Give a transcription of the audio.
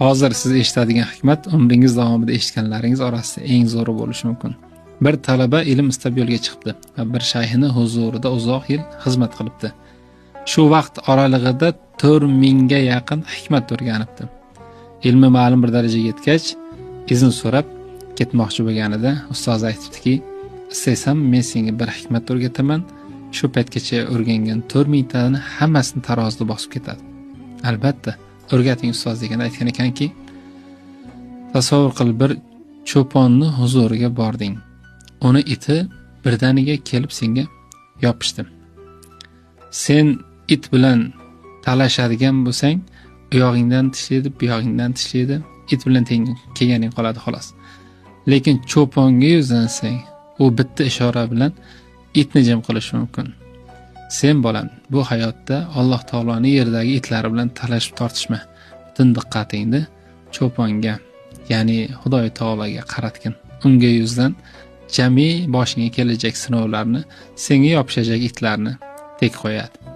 Hozir siz eshitadigan hikmat umringiz davomida eshitganlaringiz orasida eng zo'ri bo'lishi mumkin. Bir talaba ilm istab yo'lga chiqibdi va bir shayxini huzurida uzoq yil xizmat qilibdi. Shu vaqt oralig'ida 4000 ga yaqin hikmat o'rganibdi. Ilmi ma'lum bir darajaga yetgach, izn so'rab ketmoqchi bo'lganida ustoz aytibdiki, "Istaysam men senga bir hikmat o'rgataman." Shu paytgacha o'rgangan 4000 tani hammasini tarozida bosib ketadi. Albatta, o'rgating ustoz degan aytgan ekanki, tasavvur qil, bir cho'ponni huzuriga bording. Uni iti birdaniga kelib senga yopishdi. Sen it bilan talashadigan bo'lsang, u yog'ingdan tishlaydi, bu yog'ingdan tishlaydi, it bilan teng kelganing qoladi xolos. Lekin cho'ponga yuzlansang, u bitta ishora bilan itni jim qilishi mumkin. Sen bolam, bu hayotda Alloh taoloning yerdagi itlari bilan talashib tortishma. Butun diqqatingni cho'ponga, ya'ni Xudoy taologa qaratgin. Unga yuzlan, jami boshingga kelajak sinovlarni, senga yopishajak itlarni tek qo'yadi.